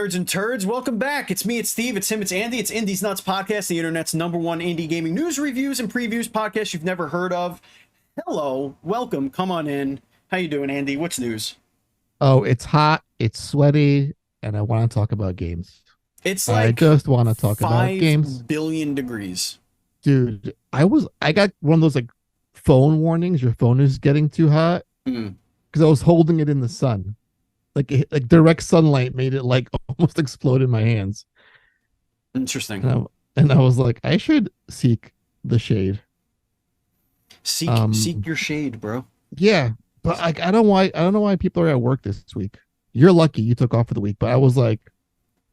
nerds and turds, welcome back. It's me, it's Steve, it's him, it's Andy, it's Indie's Nuts Podcast, the internet's #1 indie gaming news, reviews, and previews podcast you've never heard of. Hello, welcome, come on in. How you doing, Andy? What's news? Oh, it's hot, it's sweaty, and I want to talk about games. It's like I just want to talk about 5 games. billion degrees. Dude, I got one of those like phone warnings. Your phone is getting too hot because I was holding it in the sun. Like direct sunlight made it like almost explode in my hands. Interesting. And I was like, I should seek the shade. Seek your shade, bro. Yeah, but like I don't know why people are at work this week. You're lucky you took off for the week, but I was like,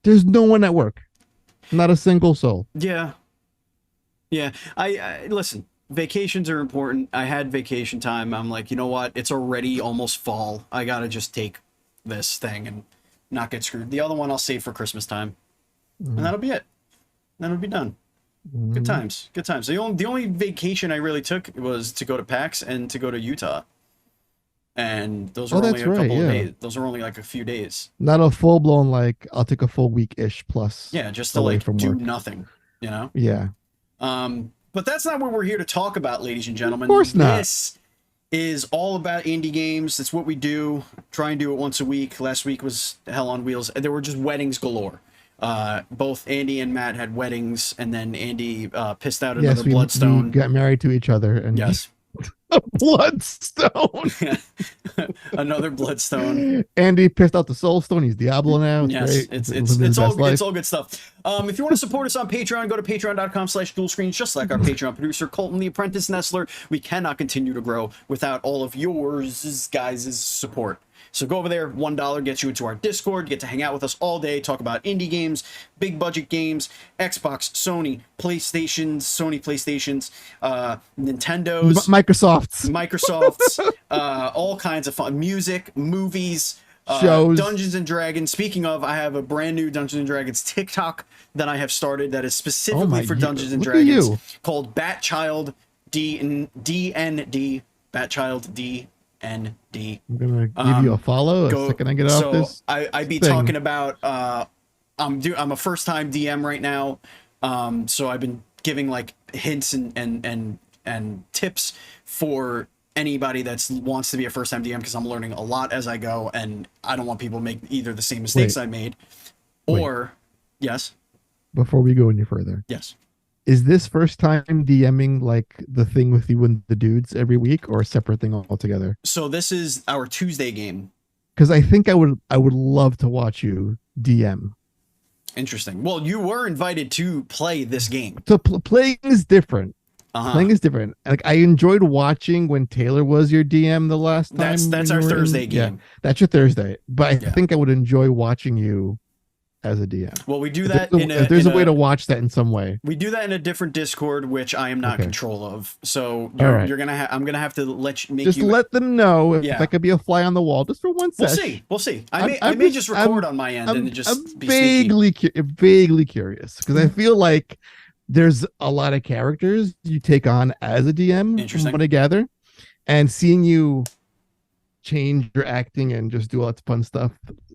there's no one at work, not a single soul. Yeah. I listen. Vacations are important. I had vacation time. I'm like, you know what? It's already almost fall. I gotta just take this thing and not get screwed. The other one I'll save for Christmas time, and that'll be it. Then it'll be done. Good times. Good times. The only vacation I really took was to go to PAX and to go to Utah, and those are only a couple of days. Those are only like a few days. Not a full blown like I'll take a full week-ish plus. Yeah, just to like do nothing. You know. Yeah. But that's not what we're here to talk about, ladies and gentlemen. Of course not. This is all about indie games. That's what we do. Try and do it once a week. Last week was hell on wheels. There were just weddings galore. Both Andy and Matt had weddings, and then Andy pissed out another bloodstone. We got married to each other, and yes, a bloodstone. Another bloodstone. Andy pissed out the soul stone. He's Diablo now. It's yes, great. It's all good stuff. If you want to support us on Patreon, go to patreon.com/dualscreens. Just like our Patreon producer Colton, the Apprentice Nestler, we cannot continue to grow without all of yours guys' support. So go over there. $1 gets you into our Discord. You get to hang out with us all day, talk about indie games, big budget games, Xbox, Sony, PlayStations, Nintendo's, Microsoft's, all kinds of fun music, movies, shows, Dungeons and Dragons. Speaking of, I have a brand new Dungeons and Dragons TikTok that I have started that is specifically for Dungeons and Dragons called Batchild DND. Batchild DND. I'm gonna give you a follow. The second I get off this. I be talking about. I'm a first time DM right now. So I've been giving like hints and tips for anybody that wants to be a first time DM because I'm learning a lot as I go, and I don't want people to make either the same mistakes I made, or yes. Before we go any further, yes. Is this first time DMing like the thing with you and the dudes every week, or a separate thing altogether? So this is our Tuesday game. Because I think I would love to watch you DM. Interesting. Well, you were invited to play this game. So playing is different. Playing is different. Like I enjoyed watching when Taylor was your DM the last time. That's our Thursday game. Yeah, that's your Thursday. But I think I would enjoy watching you as a DM. Well, we do that if there's a way to watch that in some way. We do that in a different Discord, which I am not in control of. So you're gonna I'm gonna have to let them know if I could be a fly on the wall just for one session. We'll see. I may just record on my end and just I'm be vaguely curious because I feel like there's a lot of characters you take on as a DM. Interesting. From what I gather, and seeing you change your acting and just do lots of fun stuff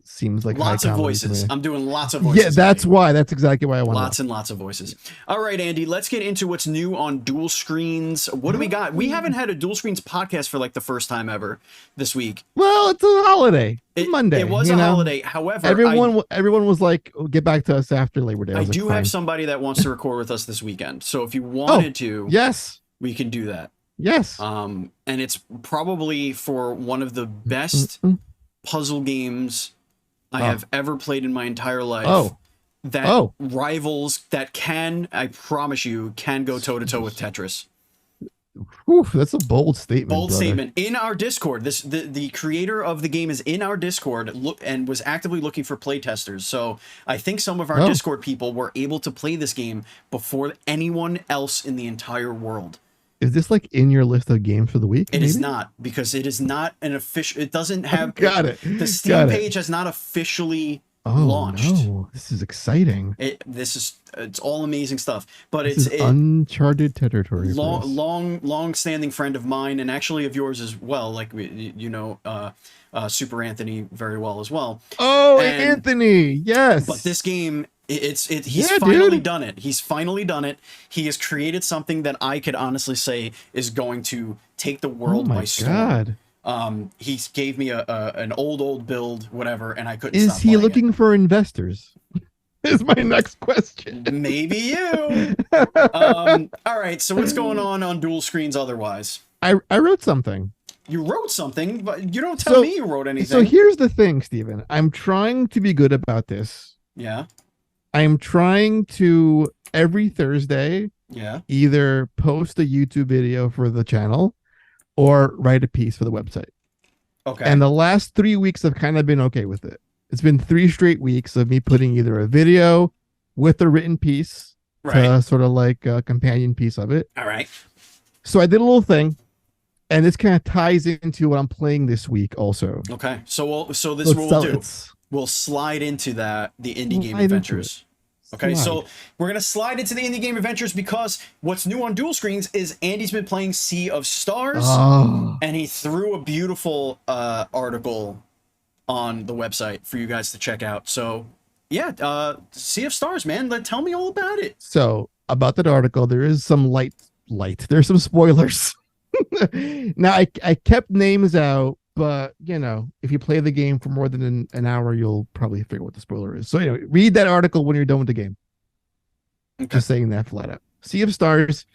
seems like lots of voices. I'm doing lots of voices. Yeah, that's exactly why I want lots and lots of voices. All right, Andy, let's get into what's new on Dual Screens. What do we got? We haven't had a Dual Screens podcast for like the first time ever this week. Well, it's a holiday. It's Monday. It was a holiday. However, everyone was like, get back to us after Labor Day. I do have somebody that wants to record with us this weekend. So if you wanted to, yes, we can do that. Yes. And it's probably for one of the best puzzle games I have ever played in my entire life. Rivals that I promise you, can go toe to toe with Tetris. Oof, that's a bold statement. Bold statement. In our Discord, the creator of the game is in our Discord and was actively looking for playtesters. So I think some of our Discord people were able to play this game before anyone else in the entire world. Is this like in your list of games for the week? It is not, because it is not an official. It doesn't have. Got it. The Steam page has not officially Oh launched. no, this is exciting. It's all amazing stuff, but This is uncharted territory for us. long standing friend of mine, and actually of yours as well. Like Super Anthony very well as well. Oh, And Anthony, yes. but this game, he's Yeah, finally dude. done it. He's finally done it. He has created something that I could honestly say is going to take the Oh world my by storm. god. He gave me an old build, whatever, and I couldn't Is stop he playing looking for investors? Is my next question. it. Maybe you. All right, so what's going on dual screens otherwise? I wrote something. You wrote something, but you don't tell So- me you wrote anything. So here's the thing, Steven. I'm trying to be good about this. Yeah, I'm trying to every Thursday yeah. either post a YouTube video for the channel or write a piece for the website. Okay. And the last 3 weeks I've kind of been okay with it. It's been 3 straight weeks of me putting either a video with a written piece to sort of like a companion piece of it. All right. So I did a little thing, and this kind of ties into what I'm playing this week also. Okay. So this So is what we'll do. it's- We'll slide into the indie game Slide into adventures. Okay, Slide. so we're gonna slide into the indie game adventures because what's new on dual screens is Andy's been playing Sea of Stars, Oh, and he threw a beautiful article on the website for you guys to check out. So yeah, Sea of Stars, man. Tell me all about it. so about that article, there is some light. There's some spoilers. Now I kept names out, but you know, if you play the game for more than an hour, you'll probably figure what the spoiler is. So anyway, read that article when you're done with the game. Okay. Just saying that flat out. Sea of Stars.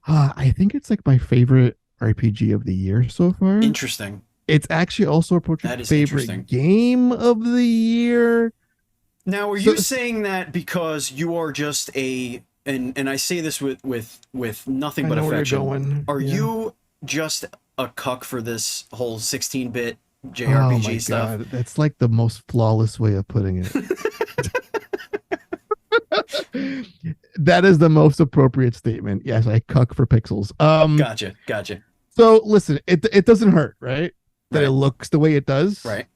I think it's like my favorite RPG of the year so far. Interesting. It's actually also approaching That is favorite interesting. game of the year. Now, are you saying that because you are just and I say this with nothing but I know where you're affection. going. Are Yeah. you just a cuck for this whole 16-bit Oh JRPG my stuff? god, that's like the most flawless way of putting it. That is the most appropriate statement. Yes, I cuck for pixels. Gotcha. So listen, it doesn't hurt, right? That Right. it looks the way it does. Right.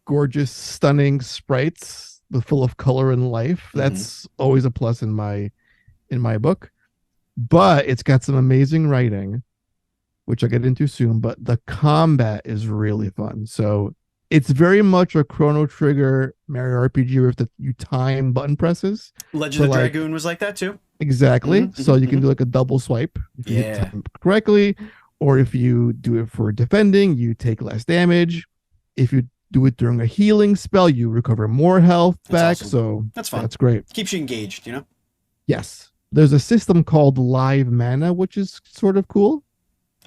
Gorgeous, stunning sprites, full of color and life. That's always a plus in my book. But it's got some amazing writing, which I'll get into soon. But the combat is really fun. So it's very much a Chrono Trigger Mario RPG with you time button presses. Legend So, of like- Dragoon was like that too. Exactly. Mhm, So you can mhm. do like a double swipe if you hit Yeah. time correctly, or if you do it for defending, you take less damage. If you do it during a healing spell, you recover more health That's back. awesome. So That's fun. that's great. Keeps you engaged, you know? Yes. There's a system called live mana, which is sort of cool.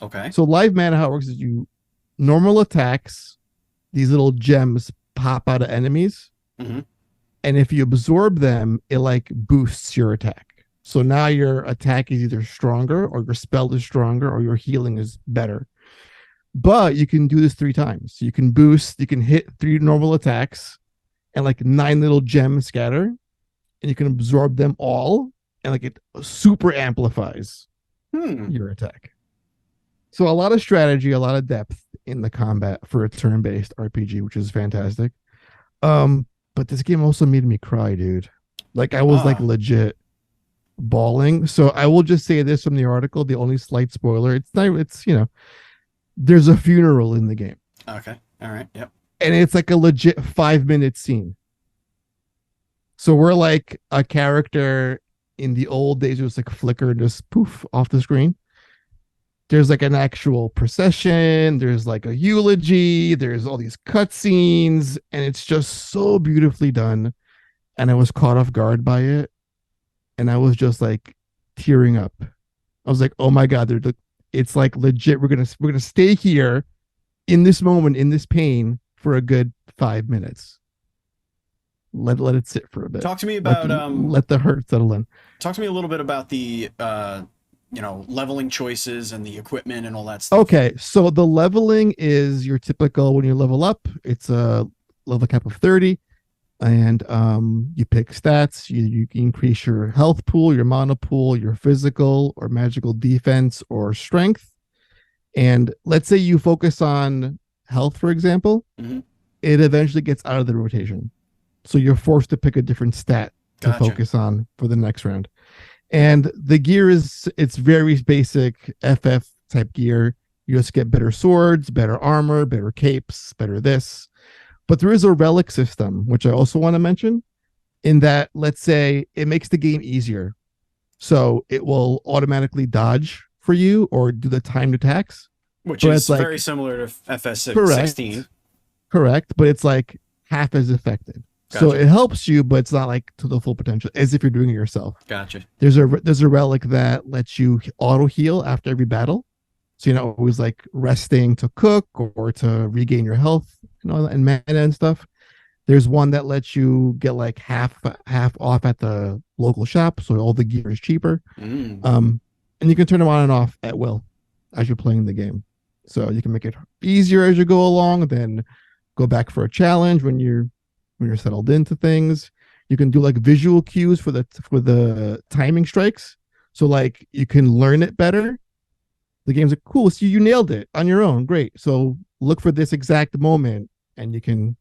Okay. So live mana, how it works is you normal attacks, these little gems pop out of enemies. Mhm. And if you absorb them, it like boosts your attack. So now your attack is either stronger or your spell is stronger or your healing is better. But you can do this 3 times. So you can boost, you can hit 3 normal attacks and like 9 little gems scatter, and you can absorb them all, and like it super amplifies your attack. So a lot of strategy, a lot of depth in the combat for a turn-based RPG, which is fantastic. But this game also made me cry, dude. Like I was like legit bawling. So I will just say this from the article, the only slight spoiler, it's there's a funeral in the game. Okay. All right. Yep. And it's like a legit 5-minute scene. So we're like a character in the old days, it was like flicker and just poof off the screen. There's like an actual procession, there's like a eulogy, there's all these cutscenes, and it's just so beautifully done. And I was caught off guard by it, and I was just like tearing up. I was like, "Oh my god, it's like legit. We're gonna stay here in this moment, in this pain, for a good 5 minutes. Let it sit for a bit. Talk to me about let the hurt settle in. Talk to me a little bit about the leveling choices and the equipment and all that stuff. Okay, so the leveling is your typical when you level up. It's a level cap of 30, and you pick stats. You can increase your health pool, your mana pool, your physical or magical defense or strength. And let's say you focus on health, for example, Mhm. it eventually gets out of the rotation. So you're forced to pick a different stat to Gotcha. focus on for the next round. And the gear it's very basic FF type gear. You just get better swords, better armor, better capes, better this. But there is a relic system, which I also want to mention, in that, let's say, it makes the game easier. So it will automatically dodge for you or do the timed attacks. Which but is it's very similar to FS correct, 16. Correct, but it's like half as effective. So Gotcha. it helps you, but it's not like to the full potential, as if you're doing it yourself. Gotcha. There's a relic that lets you auto heal after every battle, so you're not always like resting to cook or to regain your health, and mana and stuff. There's one that lets you get like half off at the local shop, so all the gear is cheaper. And you can turn them on and off at will as you're playing the game. So you can make it easier as you go along, then go back for a challenge when you're settled into things. You can do like visual cues for the timing strikes. So like you can learn it better. The game's like, cool, so you nailed it on your own. Great. So look for this exact moment and you can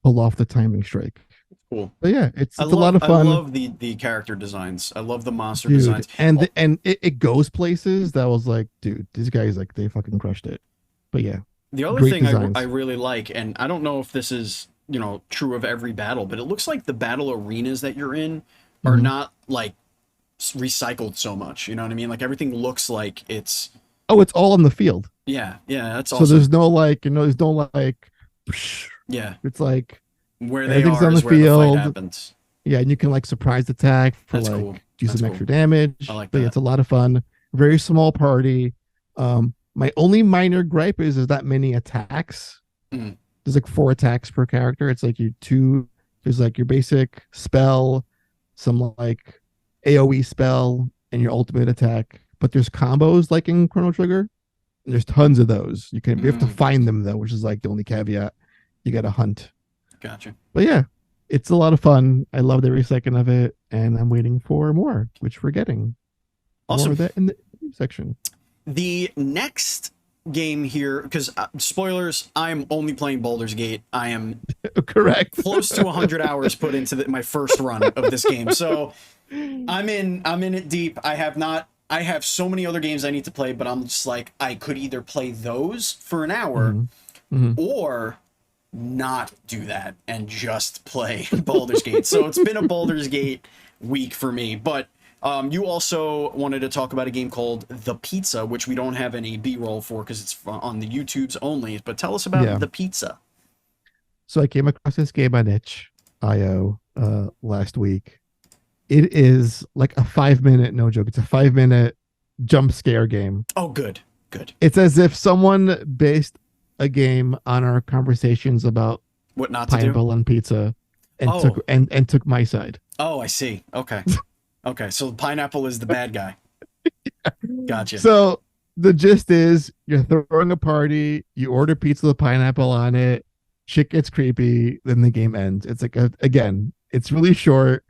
pull off the timing strike. Cool. But yeah, it's a lot of fun. I love the character designs. I love the monster Dude, designs. And it goes places that was like, dude, these guys, like, they fucking crushed it. But yeah. The other thing I really like, and I don't know if this is, true of every battle, but it looks like the battle arenas that you're in are not like recycled so much. You know what I mean? Like everything looks like it's. Oh, it's all on the field. Yeah, that's awesome. So there's no like, there's no like. Yeah. It's like where they are on the field. The fight happens. Yeah, and you can like surprise attack for That's like cool. do some extra damage. I like that. But it's a lot of fun. Very small party. My only minor gripe is there's that many attacks. There's like 4 attacks per character. It's like there's like your basic spell, some like AoE spell, and your ultimate attack. But there's combos like in Chrono Trigger. And there's tons of those. You have to find them though, which is like the only caveat. You gotta hunt. Gotcha. But yeah, it's a lot of fun. I loved every second of it, and I'm waiting for more, which we're getting. Awesome. More of that in the section. The next game here, because spoilers, I'm only playing Baldur's Gate. I am correct. Close to 100 hours put into my first run of this game, so I'm in it deep. I have so many other games I need to play, but I'm just like, I could either play those for an hour or not do that and just play Baldur's Gate. So it's been a Baldur's Gate week for me. But you also wanted to talk about a game called The Pizza, which we don't have any B-roll for because it's on the YouTubes only. But tell us about The Pizza. So I came across this game on itch.io last week. It is like a 5-minute, no joke, it's a 5-minute jump scare game. Oh, good. It's as if someone based a game on our conversations about what not pineapple to do on pizza and took my side. Oh, I see. Okay. So pineapple is the bad guy. Gotcha. So the gist is you're throwing a party, you order pizza with pineapple on it, shit gets creepy, then the game ends. It's like again, it's really short.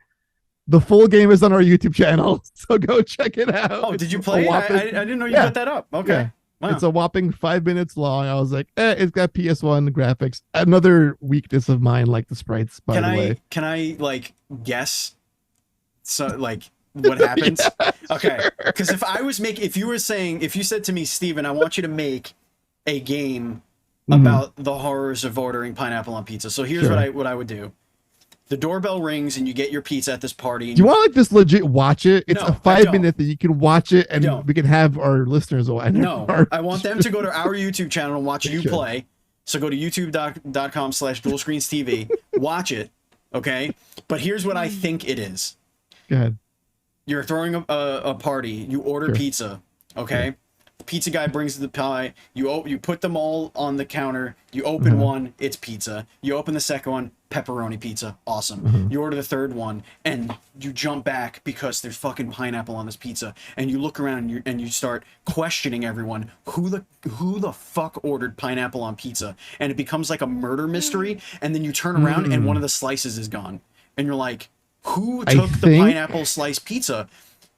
The full game is on our YouTube channel, so go check it out. Oh, did you play it? I didn't know you put that up. Okay. Yeah. Wow. It's a whopping 5 minutes long. I was like, it's got PS1 graphics. Another weakness of mine, like the sprites, by the way. Can I like guess? So like what happens? Yeah, okay. Because if you said to me, Steven, I want you to make a game about the horrors of ordering pineapple on pizza. So here's what I would do. The doorbell rings and you get your pizza at this party. Do you want like this legit watch it? It's no, a 5-minute that you can watch it and we can have our listeners watch. No, I want them to go to our YouTube channel and watch you play. So go to youtube.com/dualscreens.tv, watch it, okay? But here's what I think it is. Go ahead. You're throwing a party, you order pizza, okay? The pizza guy brings the pie, you put them all on the counter, you open one, it's pizza. You open the second one, pepperoni pizza, awesome. You order the third one and you jump back because there's fucking pineapple on this pizza, and you look around and you start questioning everyone, who the fuck ordered pineapple on pizza, and it becomes like a murder mystery, and then you turn around and one of the slices is gone and you're like, who took the pineapple slice pizza?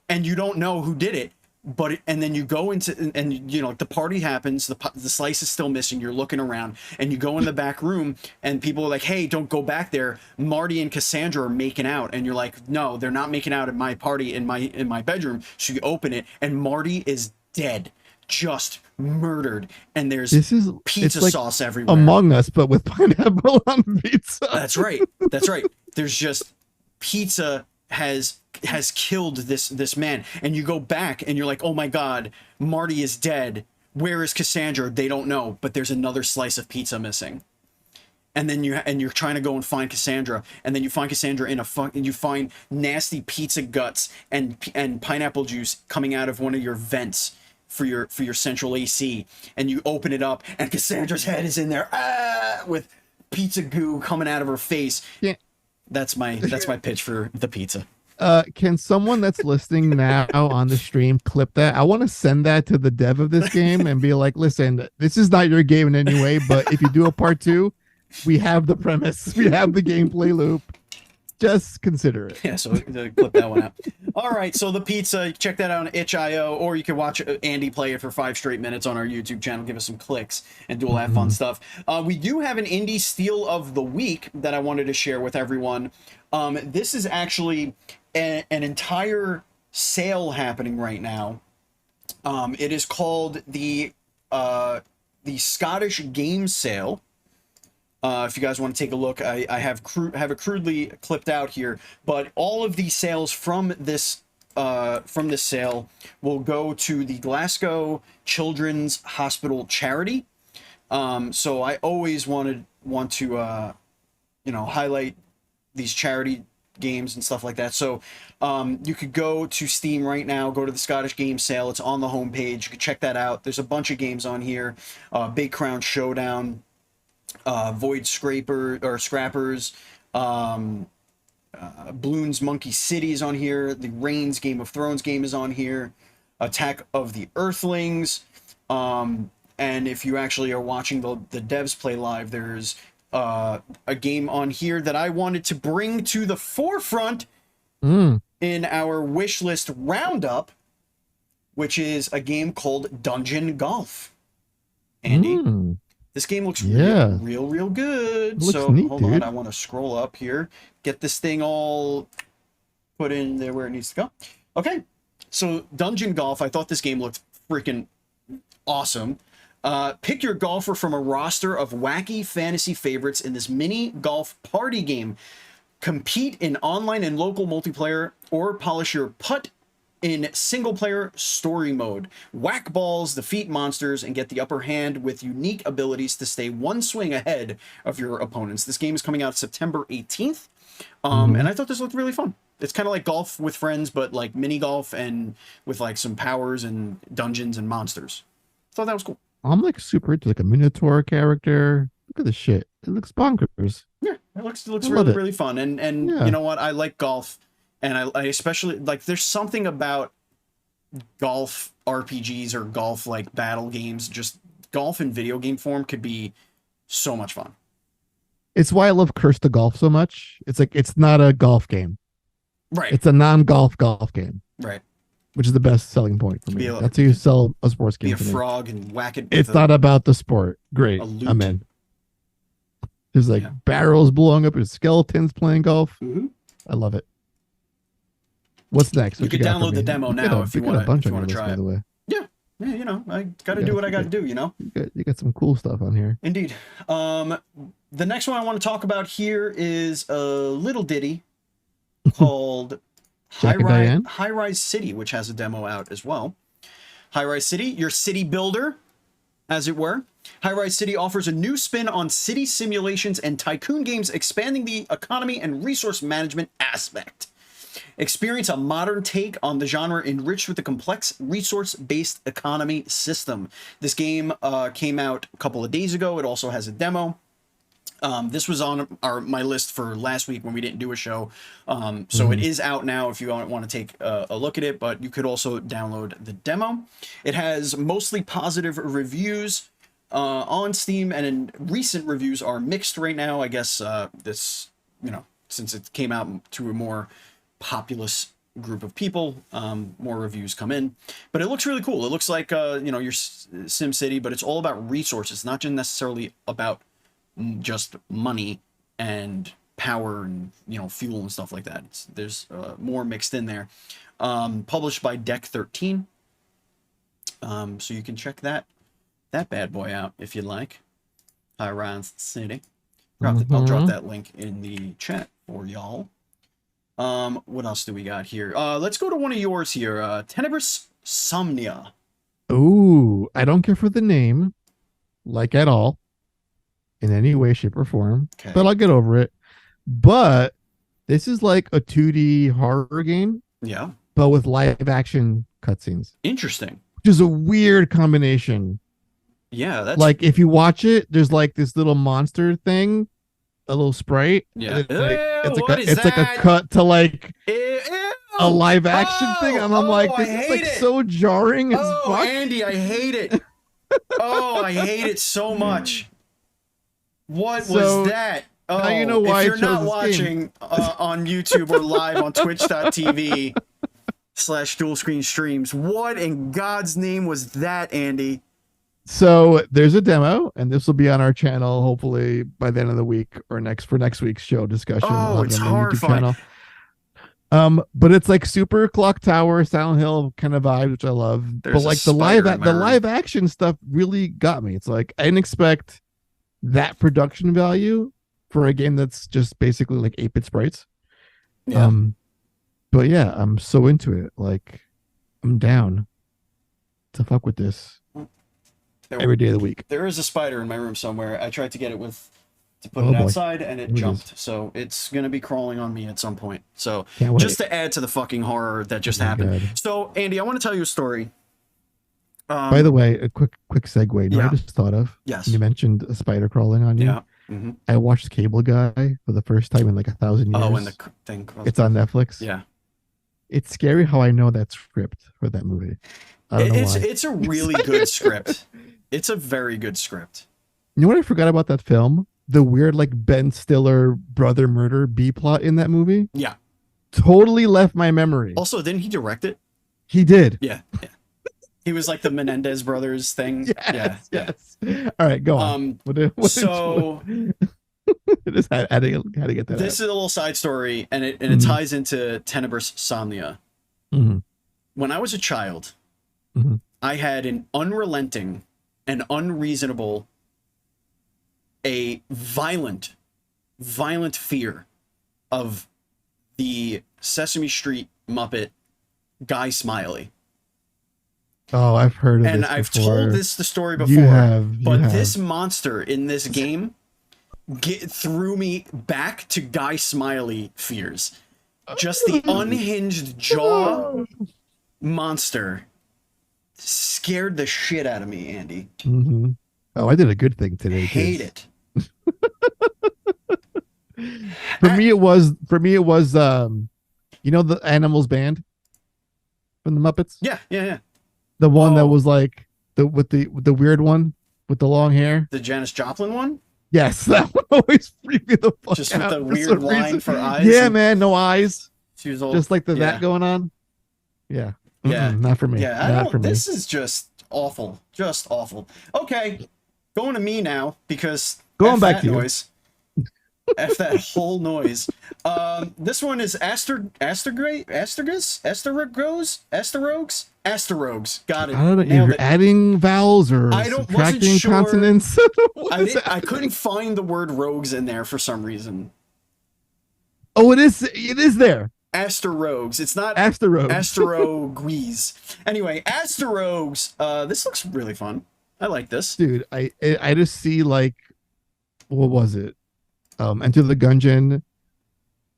And you don't know who did it, and then you go into, and you know, the party happens, the slice is still missing, you're looking around, and you go in the back room, and people are like, hey, don't go back there, Marty and Cassandra are making out, and you're like, no, they're not making out at my party in my bedroom. So you open it, and Marty is dead, just murdered, and there's pizza like sauce everywhere. Among Us, but with pineapple on pizza. That's right. There's just pizza has killed this man, and you go back and you're like, oh my god, Marty is dead, where is Cassandra? They don't know, but there's another slice of pizza missing. And then you're trying to go and find Cassandra, and then you find Cassandra and you find nasty pizza guts and pineapple juice coming out of one of your vents for your central AC, and you open it up and Cassandra's head is in there, with pizza goo coming out of her face. Yeah. That's my pitch for the pizza. Can someone that's listening now on the stream clip that? I want to send that to the dev of this game and be like, listen, this is not your game in any way, but if you do a part 2, we have the premise, we have the gameplay loop. Just consider it. Yeah, so clip that one out. All right, so the pizza, check that out on itch.io, or you can watch Andy play it for 5 straight minutes on our YouTube channel. Give us some clicks and do all that fun stuff. We do have an indie steal of the week that I wanted to share with everyone. This is actually an entire sale happening right now. It is called the Scottish Game Sale. If you guys want to take a look, I have it crudely clipped out here, but all of the sales from this sale will go to the Glasgow Children's Hospital charity. So I always want to highlight these charity games and stuff like that. So you could go to Steam right now, go to the Scottish Game Sale. It's on the homepage. You can check that out. There's a bunch of games on here. Big Crown Showdown, Void Scrappers, Bloons Monkey City is on here. The Reigns Game of Thrones game is on here. Attack of the Earthlings. And if you actually are watching the devs play live, there's a game on here that I wanted to bring to the forefront in our Wishlist Round-Up, which is a game called Dungeon Golf. Andy? This game looks real good. So neat, hold on, I want to scroll up here, get this thing all put in there where it needs to go. Okay, so Dungeon Golf, I thought this game looked freaking awesome. Pick your golfer from a roster of wacky fantasy favorites in this mini golf party game. Compete in online and local multiplayer, or polish your putt in single-player story mode. Whack balls, defeat monsters, and get the upper hand with unique abilities to stay one swing ahead of your opponents. This game is coming out September 18th, and I thought this looked really fun. It's kind of like golf with friends, but like mini golf and with like some powers and dungeons and monsters. Thought that was cool. I'm like super into like a Minotaur character. Look at this shit. It looks bonkers. Yeah, it looks really fun. And you know what? I like golf. And I especially like, there's something about golf RPGs or golf like battle games, just golf in video game form could be so much fun. It's why I love Curse to Golf so much. It's like, it's not a golf game. Right. It's a non-golf game. Right. Which is the best selling point for me. That's how you sell a sports game. Be a frog and whack it. It's not about the sport. Great. I'm in. There's like barrels blowing up and skeletons playing golf. I love it. What's next? You can download the demo now if you want to try it. By the way. Yeah, you know, I got to do what I got to do, you know? You got some cool stuff on here. Indeed. The next one I want to talk about here is a little ditty called High Rise City, which has a demo out as well. High Rise City, your city builder, as it were. High Rise City offers a new spin on city simulations and tycoon games, expanding the economy and resource management aspect. Experience a modern take on the genre enriched with a complex resource-based economy system. This game came out a couple of days ago. It also has a demo. This was on my list for last week when we didn't do a show. So it is out now if you want to take a look at it, but you could also download the demo. It has mostly positive reviews on Steam, and in recent reviews are mixed right now. I guess this, since it came out to a more populous group of people, more reviews come in. But it looks really cool. It looks like you know, your Sim City, but it's all about resources, not just necessarily about just money and power and, you know, fuel and stuff like that. There's more mixed in there. Published by Deck 13. So you can check that bad boy out if you'd like. Iron's City. I'll drop that link in the chat for y'all. What else do we got here? Let's go to one of yours here. Tenebris Somnia. Ooh, I don't care for the name, like at all, in any way, shape, or form. Okay. But I'll get over it. But this is like a 2D horror game. Yeah. But with live action cutscenes. Interesting. Which is a weird combination. Yeah, that's like if you watch it, there's like this little monster thing, a little sprite. Yeah. It's like a cut to like a live action thing, and I'm like, this is like so jarring as fuck. Andy, I hate it. I hate it so much. What was that? Now you know why if you're not watching on YouTube or live on twitch.tv/dual screen streams, what in God's name was that, Andy? So there's a demo, and this will be on our channel hopefully by the end of the week or next week's show discussion. Oh, it's horrifying. But it's like super Clock Tower, Silent Hill kind of vibe, which I love. But like the live action stuff really got me. It's like I didn't expect that production value for a game that's just basically like 8-bit sprites. Yeah. But yeah, I'm so into it. Like I'm down to fuck with this every day of the week. There is a spider in my room somewhere. I tried to get it to put it outside, and it jumped. So it's going to be crawling on me at some point. So just to add to the fucking horror that just happened. God. So, Andy, I want to tell you a story. By the way, a quick segue. You know what I just thought of? Yes. You mentioned a spider crawling on you. Yeah. Mm-hmm. I watched Cable Guy for the first time in like 1,000 years. Oh, and the thing. It's on Netflix. Yeah. It's scary how I know that script for that movie. I don't know why. It's a really good script. It's a very good script. You know what I forgot about that film? The weird like Ben Stiller brother murder B plot in that movie. Yeah. Totally left my memory. Also, didn't he direct it? He did. Yeah. He was like the Menendez brothers thing. Yes, yes. All right, go on. Just had to get that. This is a little side story, and it ties into Tenebris Somnia. Mm-hmm. When I was a child, I had an unrelenting and unreasonable, a violent fear of the Sesame Street Muppet Guy Smiley. Oh, I've heard of this I've before. told the story before. But this monster in this game threw me back to Guy Smiley fears. Just the unhinged jaw monster scared the shit out of me, Andy. Mm-hmm. Oh, I did a good thing today. Hate it. For me it was you know the Animals Band from the Muppets? Yeah. The one that was like the weird one with the long hair. The Janis Joplin one? Yes, that one always freaked me the fuck just out. With the weird line for eyes. Yeah, man, no eyes. She was old. Just like that going on. Yeah. Yeah. Not for me. Yeah, not for me. This is just awful. Just awful. Okay. Going to me now because going back to noise. F that whole noise. This one is Asterogues. Got it. I don't know. You're adding vowels or subtracting consonants. I couldn't find the word rogues in there for some reason. Oh, it is there. Asterogues. It's not Asterogues. Asterogues. Anyway, Asterogues. This looks really fun. I like this. Dude, I just see like, what was it? Enter the Gungeon,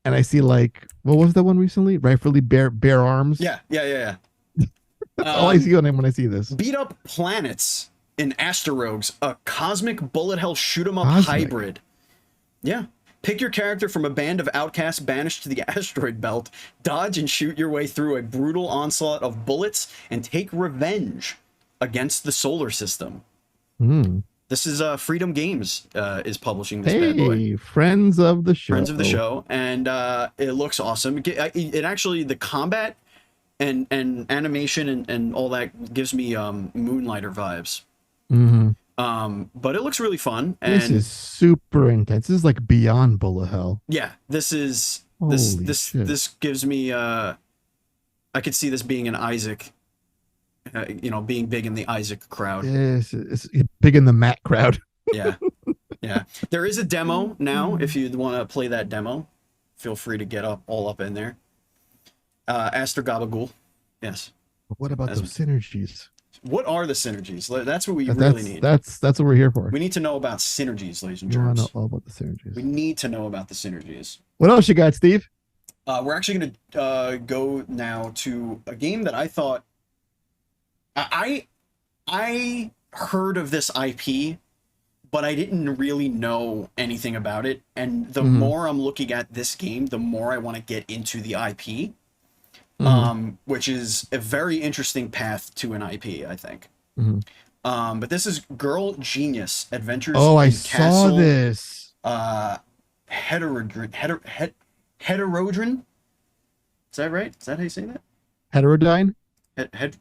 and I see like, what was that one recently? Rightfully Bare Arms. Yeah. That's all I see on him when I see this. Beat up planets in Asterogues, a cosmic bullet hell shoot 'em up hybrid. Yeah. Pick your character from a band of outcasts banished to the asteroid belt, dodge and shoot your way through a brutal onslaught of bullets, and take revenge against the solar system. This is Freedom Games is publishing this bad boy. Hey, friends of the show. Friends of the show, and it looks awesome. It actually, the combat and animation and all that gives me Moonlighter vibes. But it looks really fun. And this is super intense. This is like beyond bullet hell. Yeah, this gives me I could see this being an Isaac, being big in the Isaac crowd. Yes, it's big in the Matt crowd. Yeah. Yeah. There is a demo now. If you want to play that demo, feel free to get all up in there. Asterogues. Yes. But what about those synergies? What are the synergies? That's what we really need. That's what we're here for. We need to know about synergies, ladies and gentlemen. germs. We want to know all about the synergies. We need to know about the synergies. What else you got, Steve? We're actually going to go now to a game that I thought I heard of this IP, but I didn't really know anything about it. And the more I'm looking at this game, the more I want to get into the IP, which is a very interesting path to an IP, I think. But this is Girl Genius Adventures. Oh, I Castle, saw this. Heterodrine. Is that right? Is that how you say that? Heterodyne? Hedrush.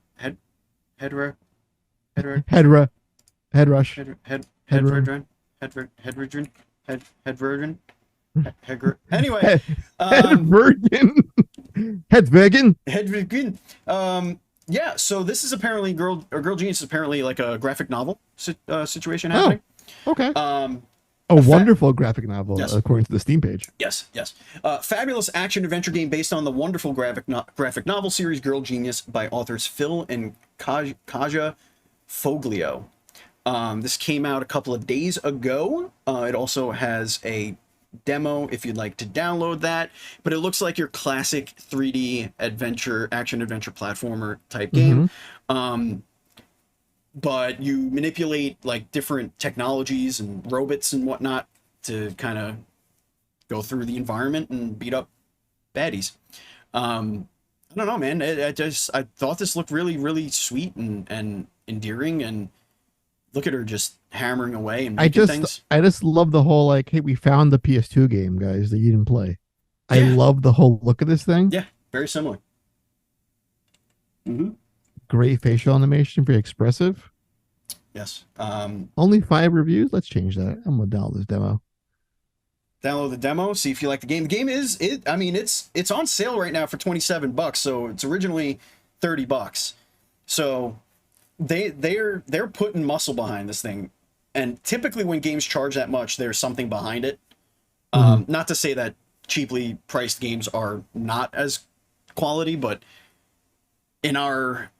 Anyway. Hedvergen. Yeah, so this is apparently Girl Genius is apparently like a graphic novel situation happening. Okay. A wonderful graphic novel, yes, according to the Steam page. Yes. Fabulous action-adventure game based on the wonderful graphic novel series Girl Genius by authors Phil and Kaja Foglio. This came out a couple of days ago. It also has a demo if you'd like to download that. But it looks like your classic 3D action-adventure platformer type game. But you manipulate like different technologies and robots and whatnot to kind of go through the environment and beat up baddies. I don't know, man. I thought this looked really, really sweet and endearing, and look at her just hammering away and making things. I just love the whole like, hey, we found the PS2 game, guys, that you didn't play. Yeah. I love the whole look of this thing. Yeah, very similar. Great facial animation, very expressive. Yes. Only 5 reviews. Let's change that. I'm gonna download this demo. Download the demo. See if you like the game. The game it's on sale right now for $27. So it's originally $30. So they're putting muscle behind this thing. And typically when games charge that much, there's something behind it. Not to say that cheaply priced games are not as quality, but in our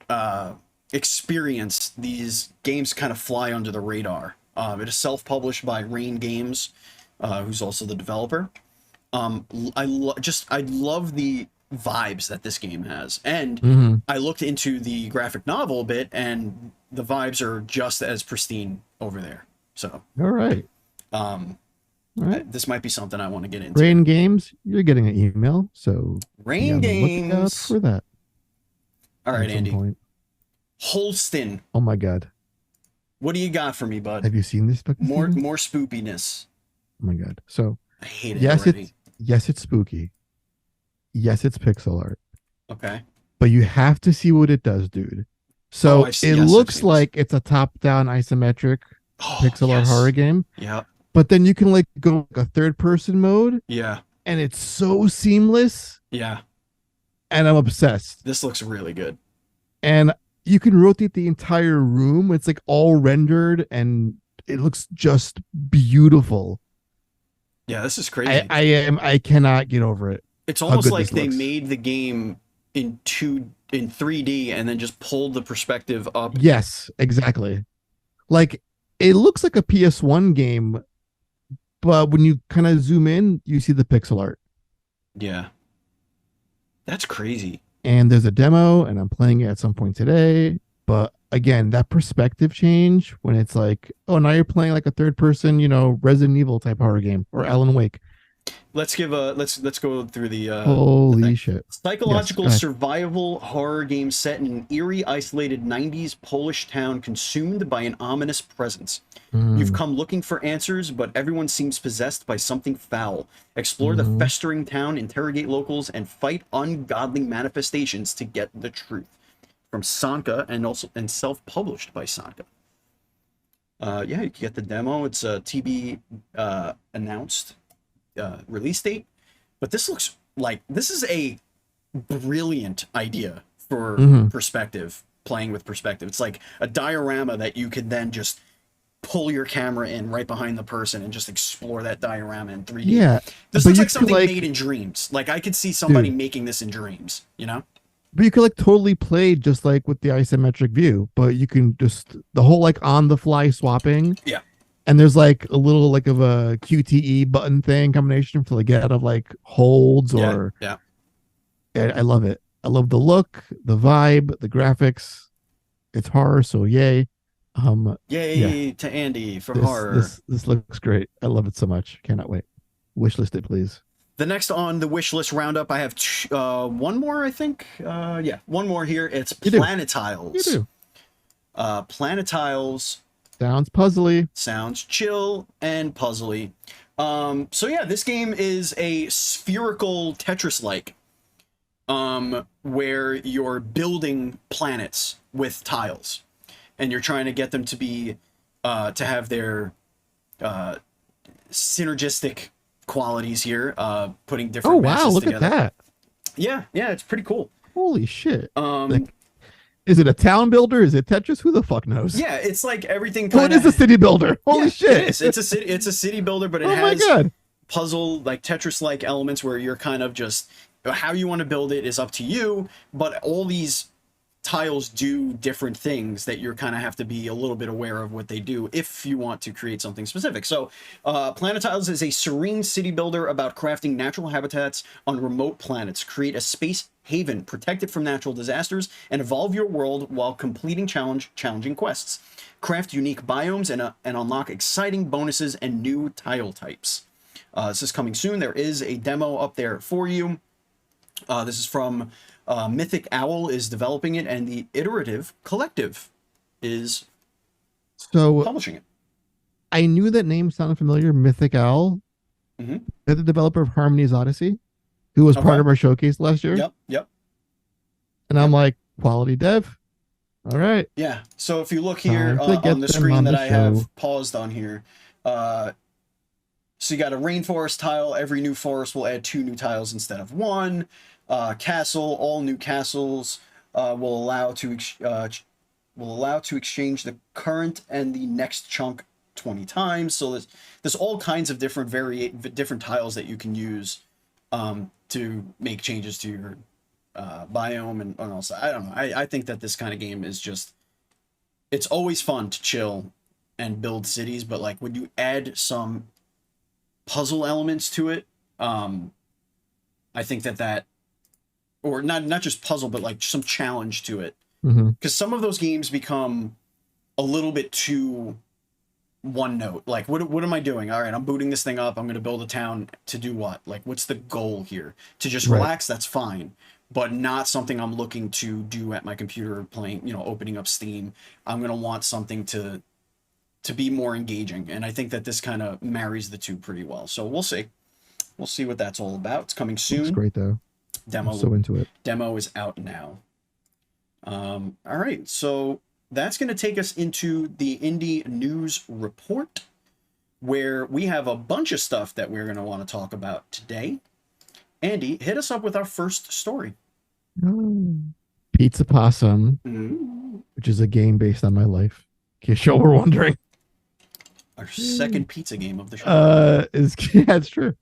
experience, these games kind of fly under the radar. It is self-published by Rain Games, who's also the developer. I love the vibes that this game has, and I looked into the graphic novel a bit, and the vibes are just as pristine over there. So, all right. This might be something I want to get into. Rain Games, you're getting an email, so Rain Games, look out for that. All right, Andy. Holstin. Oh my god. What do you got for me, bud? Have you seen this book? More spoopiness. Oh my god. So I hate it already. Yes, it's spooky. Yes, it's pixel art. Okay. But you have to see what it does, dude. So it looks like it's a top-down isometric pixel art horror game. Yeah. But then you can like go like a third-person mode. Yeah. And it's so seamless. Yeah. And I'm obsessed. This looks really good. And you can rotate the entire room. It's like all rendered and it looks just beautiful. Yeah, this is crazy. I cannot get over it. It's almost like they made the game in 3D and then just pulled the perspective up. Yes, exactly. Like it looks like a PS1 game, but when you kind of zoom in, you see the pixel art. Yeah. That's crazy. And there's a demo, and I'm playing it at some point today. But again, that perspective change when it's like, oh, now you're playing like a third person, Resident Evil type horror game or Alan Wake. let's go through the Holy thing. shit. Yes, Psychological go ahead. survival horror game set in an eerie, isolated 90s Polish town consumed by an ominous presence. You've Mm, come looking for answers, but everyone seems possessed by something foul. Explore the mhm. festering town, interrogate locals, and fight ungodly manifestations to get the truth. From Sanka and self-published by Sanka. Yeah, you can get the demo. It's a TB announced release date, but this looks like this is a brilliant idea for Mhm. perspective, playing with perspective. It's like a diorama that you could then just pull your camera in right behind the person and just explore that diorama in 3D. Yeah, This but looks you like could something like, made in dreams. Like I could see somebody dude, making this in dreams, you know? but you could like totally play just like with the isometric view, but you can just the whole like on the fly swapping, Yeah. and there's like a little like of a QTE button thing combination to like get out of like holds Yeah. or Yeah. I love it. I love the look, the vibe, the graphics. It's horror, so yay. Yeah, Yay to Andy for this horror. this this looks great. I love it so much. Cannot wait. Wishlist it, please. The next on the wish list roundup, I have one more, I think. Yeah, one more here. It's You do. You Planetiles. do. Planetiles Sounds puzzly. sounds chill and puzzly. So yeah, this game is a spherical Tetris-like, where you're building planets with tiles, and you're trying to get them to be, to have their synergistic qualities here, putting Oh different wow, meshes look together. at that. Yeah, yeah, it's pretty cool. Holy shit. Um, Like, is it a town builder? Is it Tetris? Who the fuck knows? yeah, it's like everything Oh, kind it is a city builder. Holy yeah, shit. it is. It's a city. It's a city builder, but it Oh my has god. puzzle like Tetris-like elements where you're kind of just how you want to build it is up to you. But all these tiles do different things that you're kind of have to be a little bit aware of what they do if you want to create something specific. So Planetiles is a serene city builder about crafting natural habitats on remote planets. Create a space haven protected from natural disasters and evolve your world while completing challenging quests. Craft unique biomes and unlock exciting bonuses and new tile types. This is coming soon. There is a demo up there for you. This is from Mythic Owl is developing it, and the Iterative Collective is So publishing it. I knew that name sounded familiar. Mythic Owl. Mm-hmm. They're the developer of Harmony's Odyssey, who was part Okay. of our showcase last year. Yep, yep, And I'm like, quality dev. All right. yeah. So if you look here Time to get on the them screen on that the I show. have paused on here, so you got a rainforest tile. Every new forest will add 2 new tiles instead of 1. Castle, all new castles will allow to exchange the current and the next chunk 20 times. So there's all kinds of different tiles that you can use to make changes to your biome and also I don't know. I think that this kind of game is just it's always fun to chill and build cities, but like when you add some puzzle elements to it, I think that or not just puzzle, but like some challenge to it. Mm-hmm. Because some of those games become a little bit too one note. Like, what am I doing? All right, I'm booting this thing up. I'm going to build a town to do what? Like, what's the goal here? To just Right. relax? That's fine, but not something I'm looking to do at my computer playing. Opening up Steam. I'm going to want something to be more engaging, and I think that this kind of marries the two pretty well. So we'll see. We'll see what that's all about. It's coming soon. It's great though. Demo I'm so into it. Demo is out now. All right, so that's going to take us into the indie news report, where we have a bunch of stuff that we're going to want to talk about today. Andy, hit us up with our first story. Pizza Possum, which is a game based on my life. In case y'all were wondering. Our second pizza game of the show. Yeah, it's true.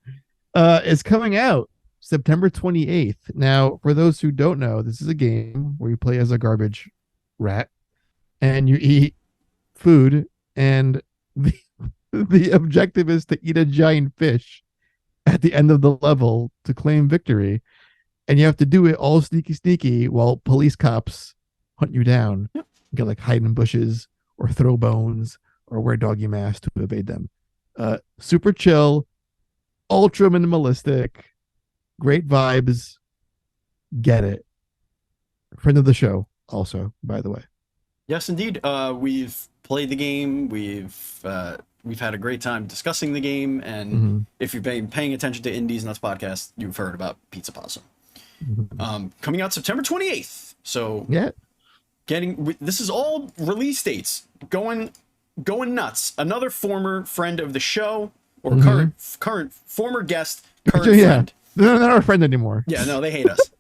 It's coming out September 28th. Now, for those who don't know, this is a game where you play as a garbage rat and you eat food, and the objective is to eat a giant fish at the end of the level to claim victory. And you have to do it all sneaky while police cops hunt you down. Yep. You can like hide in bushes or throw bones or wear doggy masks to evade them. Super chill. ultra minimalistic, great vibes. Get it. Friend of the show, also, by the way. Yes, indeed. We've played the game. We've had a great time discussing the game, and if you've been paying attention to Indies Nuts podcast, you've heard about Pizza Possum. Coming out September 28th. So yeah, this is all release dates. Going nuts. Another former friend of the show, or current former guest, current friend. They're not our friend anymore. Yeah, no, they hate us.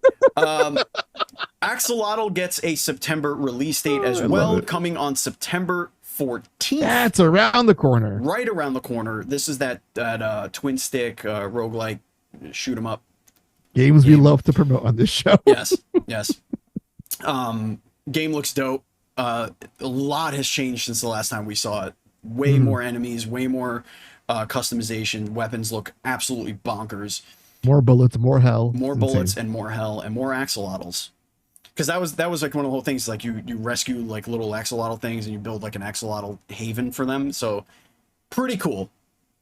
AK-Xolotl gets a September release date as well, coming on September 14th. That's around the corner. Right around the corner. This is that twin stick roguelike shoot 'em up games we love to promote on this show. Yes. Game looks dope. A lot has changed since the last time we saw it. Way more enemies, way more customization. Weapons look absolutely bonkers. More bullets, more hell. More bullets and more hell and more axolotls. Because that was like one of the whole things. Like you rescue like little axolotl things and you build like an axolotl haven for them. So pretty cool.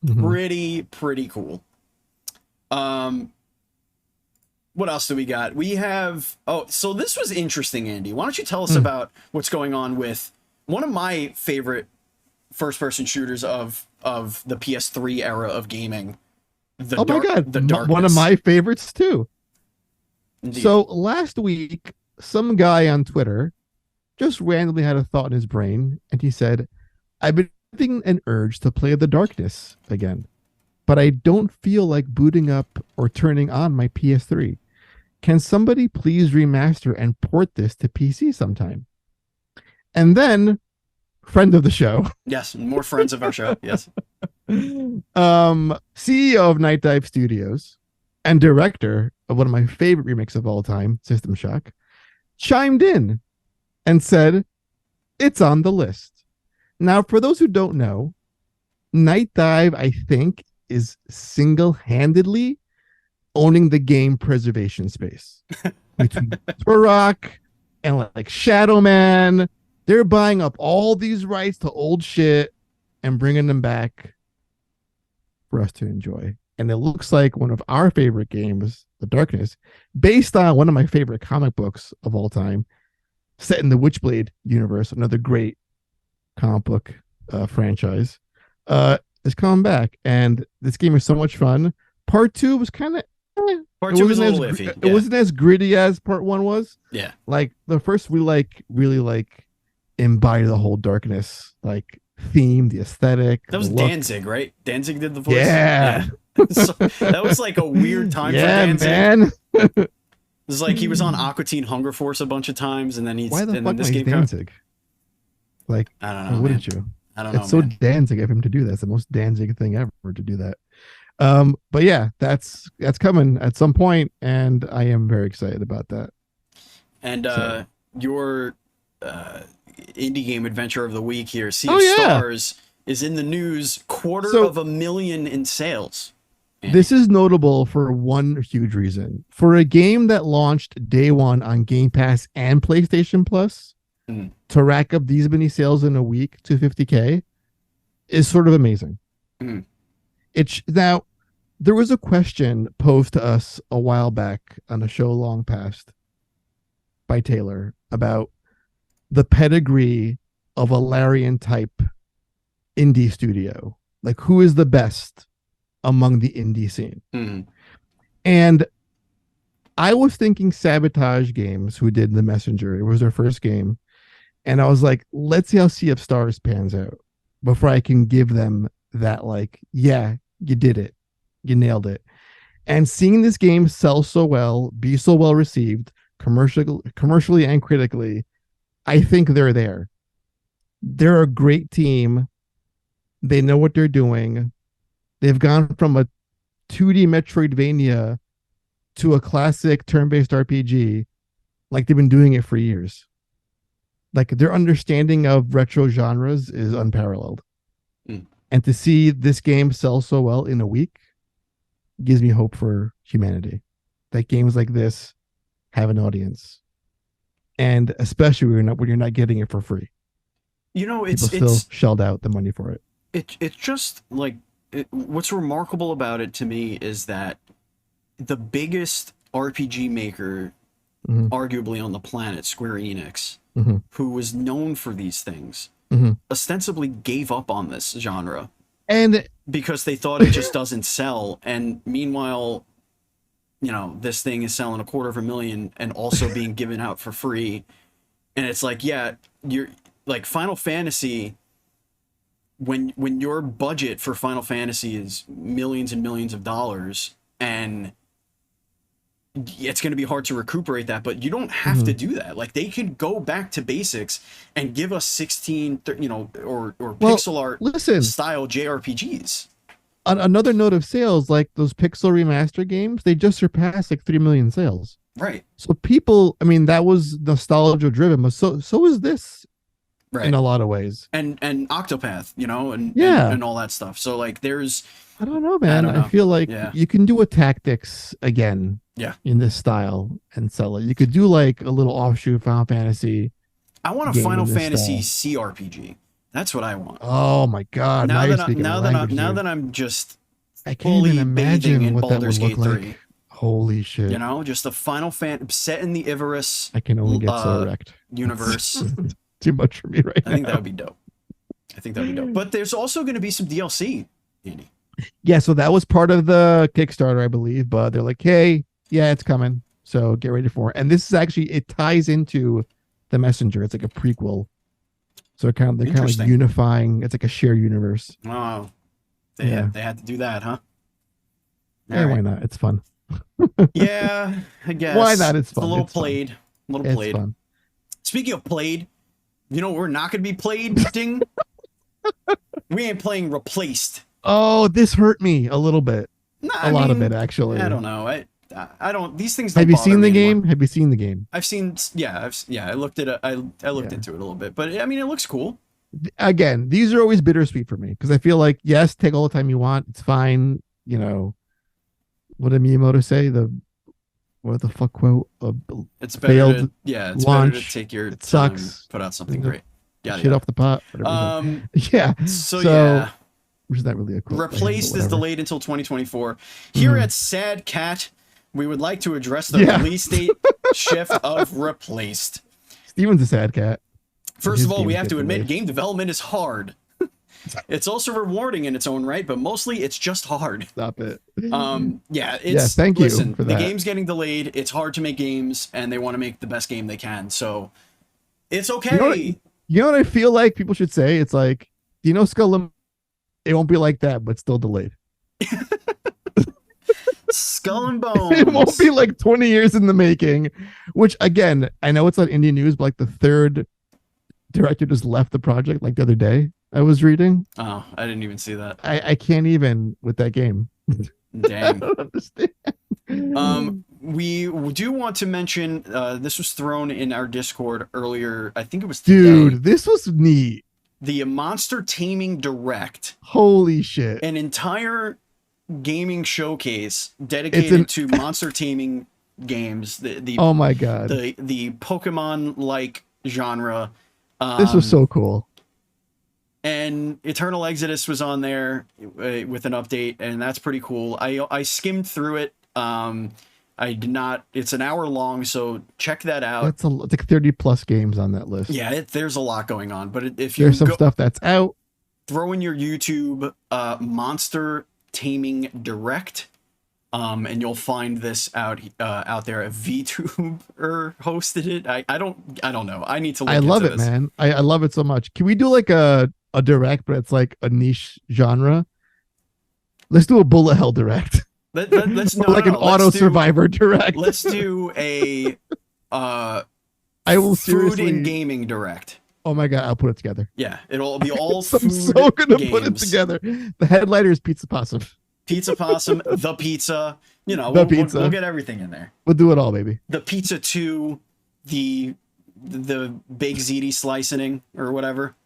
Pretty cool. What else do we got? We have so this was interesting, Andy. Why don't you tell us about what's going on with one of my favorite first-person shooters of the PS3 era of gaming. My God, the Darkness. One of my favorites too. Indeed. So last week, some guy on Twitter just randomly had a thought in his brain, and he said, "I've been having an urge to play The Darkness again, but I don't feel like booting up or turning on my PS3. Can somebody please remaster and port this to PC sometime?" And then, friend of the show. Yes, more friends of our show. Yes. CEO of Night Dive Studios and director of one of my favorite remakes of all time, System Shock, chimed in and said, "It's on the list." Now, for those who don't know, Night Dive, I think, is single-handedly owning the game preservation space. Between Turok and like Shadow Man, they're buying up all these rights to old shit and bringing them back for us to enjoy. And it looks like one of our favorite games, The Darkness, based on one of my favorite comic books of all time, set in the Witchblade universe, another great comic book franchise, is coming back. And this game is so much fun. Part 2 was kind of Part 2 was a little iffy. It wasn't as gritty as Part 1 was. Yeah. Like the first, we really embody the whole Darkness like theme, the aesthetic. That was Danzig, right? Danzig did the voice. Yeah. So, that was like a weird time for Danzig. Man. It was like he was on Aqua Teen Hunger Force a bunch of times, and then Why the fuck is Danzig? Like, I don't know. Wouldn't you? I don't know. It's so Danzig of him to do that. It's the most Danzig thing ever to do that. But yeah, that's coming at some point, and I am very excited about that. And your indie game adventure of the week here, Sea of Stars, is in the news. $250,000 in sales. Andy. This is notable for one huge reason. For a game that launched day one on Game Pass and PlayStation Plus, to rack up these many sales in a week, 250K, is sort of amazing. Now, there was a question posed to us a while back on a show long past by Taylor about the pedigree of a Larian type indie studio. Like, who is the best among the indie scene? And I was thinking Sabotage Games, who did The Messenger. It was their first game. And I was like, let's see how Sea of Stars pans out before I can give them that, like, yeah, you did it. You nailed it. And seeing this game sell so well, be so well received, commercially and critically, I think they're there. They're a great team. They know what they're doing. They've gone from a 2D Metroidvania to a classic turn-based RPG like they've been doing it for years. Like, their understanding of retro genres is unparalleled. And to see this game sell so well in a week gives me hope for humanity. That games like this have an audience. And especially when you're not getting it for free. You know, People still shelled out the money for it. It's just like what's remarkable about it to me is that the biggest RPG maker, arguably on the planet, Square Enix, who was known for these things, ostensibly gave up on this genre. And because they thought it just doesn't sell. And meanwhile, you know, this thing is selling $250,000 and also being given out for free. And it's like, yeah, you're like Final Fantasy. When your budget for Final Fantasy is millions and millions of dollars, and it's going to be hard to recuperate that, but you don't have to do that. Like, they could go back to basics and give us 16, you know, or pixel art style JRPGs. On another note of sales, like those pixel remaster games, they just surpassed like 3 million sales. Right. So people, I mean, that was nostalgia driven, but so is this. Right. In a lot of ways. And Octopath, you know, and all that stuff. So like there's I don't know, man. I feel like you can do a tactics again in this style and sell it. You could do like a little offshoot Final Fantasy. I want a Final Fantasy CRPG. That's what I want. Oh my god. Now that I'm just I can't even imagine in what Baldur's that would Gate look 3. like. Holy shit. You know, just a Final Fantasy set in the Ivarus. I can only get so wrecked. Universe. Too much for me right now. I think that would be dope. But there's also going to be some DLC, Andy. Yeah, so that was part of the Kickstarter, I believe. But they're like, hey, yeah, it's coming. So get ready for it. And this is actually, it ties into The Messenger. It's like a prequel. So they're kind of like unifying. It's like a shared universe. Oh, they had to do that, huh? Yeah, why not? It's fun. Yeah, I guess. Why not? It's fun. A little played. Fun. Speaking of played, you know, we're not going to be played, ding. We ain't playing Replaced. Oh, this hurt me a little bit. A lot of it, actually. I don't know. I don't. These things don't. Have you seen the game? Anymore. Have you seen the game? I've seen. Yeah, I looked at it. I looked into it a little bit, but I mean, it looks cool. Again, these are always bittersweet for me because I feel like yes, take all the time you want. It's fine. You know, what did Miyamoto say? What the fuck quote? It's better. It's launch. better to take your it time, sucks. Put out something great. Shit off the pot. Yeah. So yeah. Which is not really a quote. Replaced is delayed until 2024. Here at Sad Cat, we would like to address the release date shift of Replaced. Steven's a sad cat. First of all, we have to admit game development is hard. It's also rewarding in its own right, but mostly it's just hard. Stop it. Thank you for that. The game's getting delayed. It's hard to make games, and they want to make the best game they can. So it's okay. You know what I feel like people should say? It's like, you know, Skull, it won't be like that, but still delayed. Skull and Bones. It won't be like 20 years in the making, which again, I know it's not indie news, but like the third director just left the project like the other day. I was reading. Oh, I didn't even see that. I can't even with that game. Dang. I don't understand. We do want to mention this was thrown in our Discord earlier. I think it was today. Dude, this was neat. The Monster Taming Direct. Holy shit. An entire gaming showcase dedicated to monster taming games. Oh my god. The Pokemon-like genre. This was so cool. And Eternal Exodus was on there with an update, and that's pretty cool. I skimmed through it. I did not. It's an hour long, so check that out. It's like 30 plus games on that list. Yeah, there's a lot going on. But if you there's some stuff that's out, throw in your YouTube Monster Taming Direct, and you'll find this out there. VTuber hosted it. I don't know. I need to look I love into it, this. man. I love it so much. Can we do like a direct, but it's like a niche genre? Let's do a bullet hell direct. Let's an auto survivor direct. Let's do a I will food and gaming direct. Oh my god, I'll put it together. Yeah, it'll be all food. I'm so gonna games. Put it together. The headliner is Pizza Possum. Pizza Possum, the pizza. You know, we'll get everything in there. We'll do it all, baby. The Pizza 2, the Big Ziti slicing or whatever.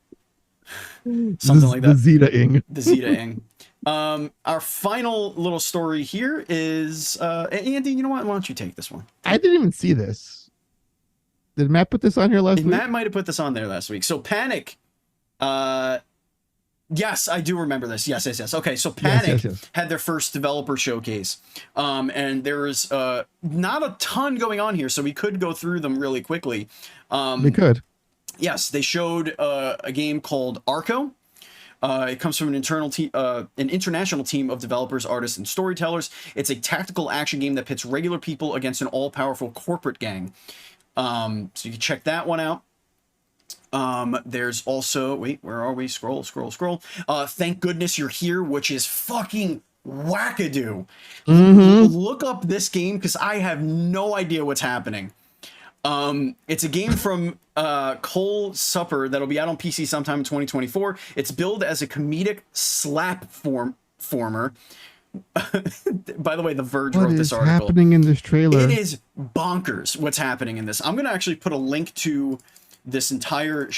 Something like that. The Zeta-ing. The Zeta-ing. Our final little story here is Andy, you know what? Why don't you take this one? I didn't even see this. Did Matt put this on here last week? Matt might have put this on there last week. So Panic Yes, I do remember this. Yes, yes, yes. Okay, so Yes, Panic yes. had their first developer showcase, and there was not a ton going on here, so we could go through them really quickly. We could. Yes, they showed a game called Arco. It comes from an international team of developers, artists, and storytellers. It's a tactical action game that pits regular people against an all-powerful corporate gang. So you can check that one out. There's also, wait, where are we? Scroll. Thank Goodness You're Here, which is fucking wackadoo. Look up this game because I have no idea what's happening. It's a game from Cole Supper that'll be out on PC sometime in 2024. It's billed as a comedic slap former. By the way, The Verge wrote this article. What's happening in this trailer? It is bonkers what's happening in this. I'm going to actually put a link to this entire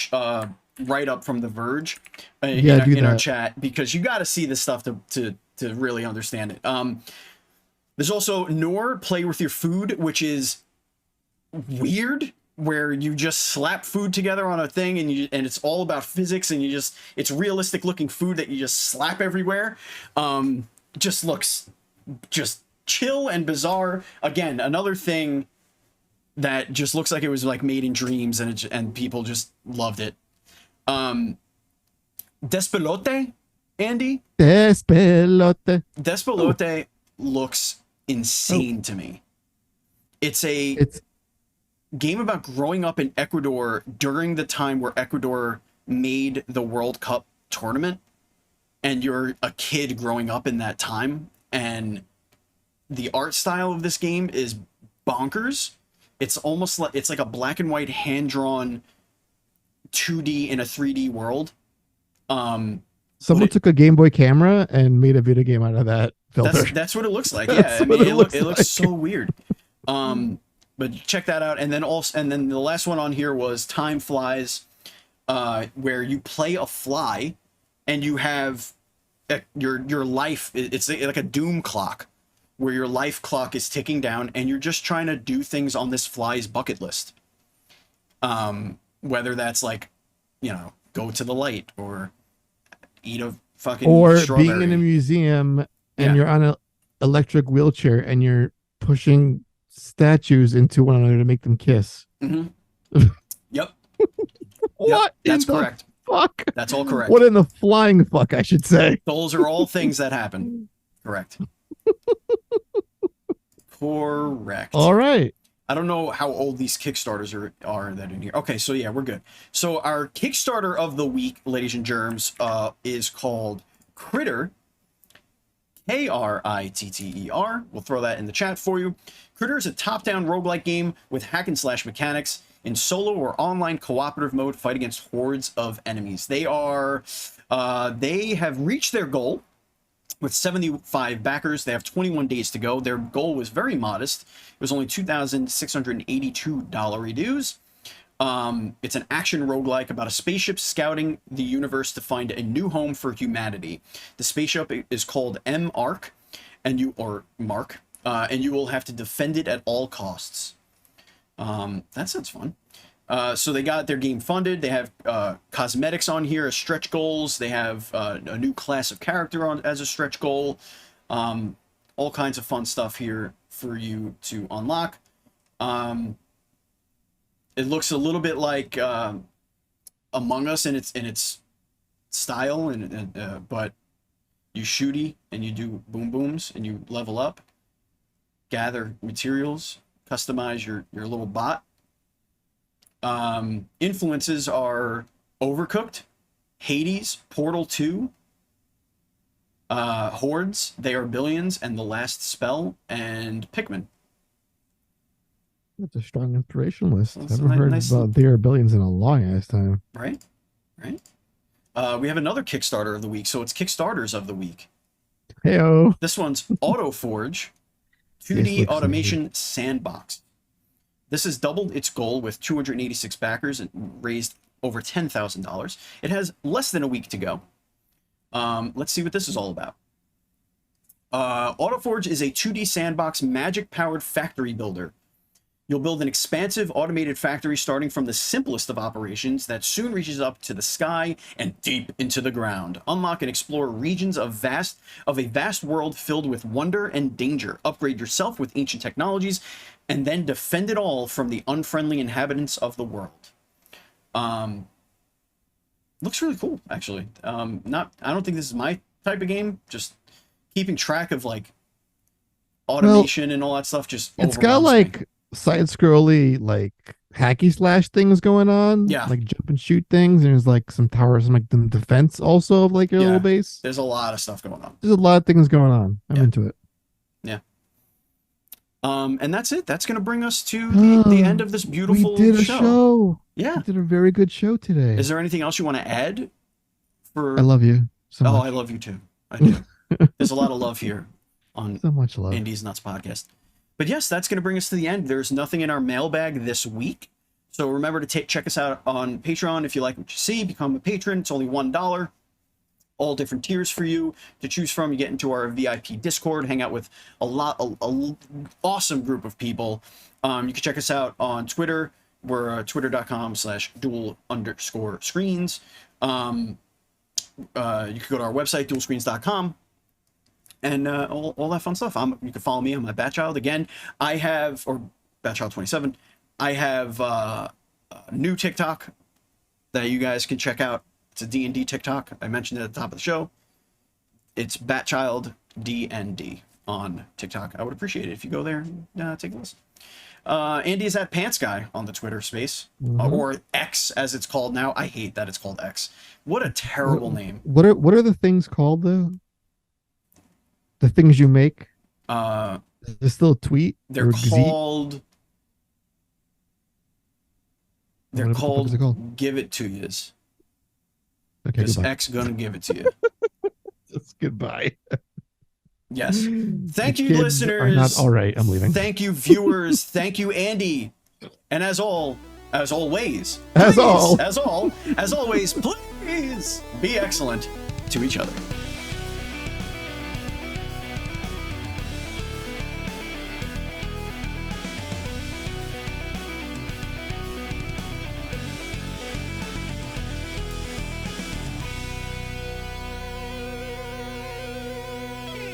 write-up from The Verge in our chat, because you got to see this stuff to really understand it. There's also Noor, Play With Your Food, which is weird, where you just slap food together on a thing and it's all about physics, and it's realistic looking food that you just slap everywhere. Just looks just chill and bizarre. Again, another thing that just looks like it was like made in dreams, and people just loved it. Despelote, Andy? Despelote looks insane to me. It's game about growing up in Ecuador during the time where Ecuador made the World Cup tournament, and you're a kid growing up in that time, and the art style of this game is bonkers. It's almost like it's like a black and white hand-drawn 2D in a 3D world. Someone took a Game Boy camera and made a video game out of that filter. That's what it looks like. Yeah, I mean, it looks so weird. But check that out. And then the last one on here was Time Flies, where you play a fly, and you have your life. It's like a doom clock, where your life clock is ticking down, and you're just trying to do things on this fly's bucket list. Whether that's like, go to the light, or eat a fucking strawberry. Being in a museum and you're on an electric wheelchair and you're pushing statues into one another to make them kiss. Yep. What? That's correct. Fuck. That's all correct. What in the flying fuck, I should say. Those are all things that happen. Correct. Correct. All right. I don't know how old these Kickstarters are that in here. Okay, so yeah, we're good. So our Kickstarter of the week, ladies and germs, is called Kritter. Kritter. We'll throw that in the chat for you. Kritter is a top-down roguelike game with hack-and-slash mechanics. In solo or online cooperative mode, fight against hordes of enemies. They have reached their goal with 75 backers. They have 21 days to go. Their goal was very modest. It was only $2,682 dues. It's an action roguelike about a spaceship scouting the universe to find a new home for humanity. The spaceship is called Mark, and you will have to defend it at all costs. That sounds fun. So they got their game funded. They have cosmetics on here as stretch goals. They have a new class of character as a stretch goal. All kinds of fun stuff here for you to unlock. It looks a little bit like Among Us in its style, but you shooty and you do boom booms and you level up, gather materials, customize your little bot. Influences are Overcooked, Hades, Portal 2, Hordes, They Are Billions, and The Last Spell, and Pikmin. That's a strong inspiration list. I haven't heard about They Are Billions in a long ass time. Right? We have another Kickstarter of the week, so it's Kickstarters of the week. Heyo. This one's AutoForge, 2D automation sandbox. This has doubled its goal with 286 backers and raised over $10,000. It has less than a week to go. Let's see what this is all about. AutoForge is a 2D sandbox magic-powered factory builder. You'll build an expansive automated factory starting from the simplest of operations that soon reaches up to the sky and deep into the ground. Unlock and explore regions of a vast world filled with wonder and danger. Upgrade yourself with ancient technologies and then defend it all from the unfriendly inhabitants of the world. Looks really cool, actually. I don't think this is my type of game. Just keeping track of like automation and all that stuff just it's got like me. Side scrolly like hacky slash things going on, Yeah, like jump and shoot things, and there's like some towers and like the defense also of like your little base. There's a lot of stuff going on. There's a lot of things going on. I'm into it. Yeah. And that's it. That's gonna bring us to the end of this beautiful we did a show. Yeah, we did a very good show today. Is there anything else you want to add? I love you so much. I love you too. I do. There's a lot of love here on so much love. Andy's Nutz podcast. But yes, that's going to bring us to the end. There's nothing in our mailbag this week. So remember to check us out on Patreon. If you like what you see, become a patron. It's only $1. All different tiers for you to choose from. You get into our VIP Discord, hang out with a awesome group of people. You can check us out on Twitter. We're twitter.com/dual_screens. You can go to our website, dualscreens.com. And all that fun stuff. You can follow me on my Batchild. Again, I have, or Batchild27, I have a new TikTok that you guys can check out. It's a D&D TikTok. I mentioned it at the top of the show. It's Batchild DND on TikTok. I would appreciate it if you go there and take a listen. Andy is at Pants Guy on the Twitter space, or X as it's called now. I hate that it's called X. What a terrible name. What are the things called though? The things you make? Is this still a tweet? They're called. They're called Give It To Yous. Okay, is X gonna give it to you? Just goodbye. Yes. Thank you, listeners. Not all right. I'm leaving. Thank you, viewers. Thank you, Andy. And as always, please, please be excellent to each other.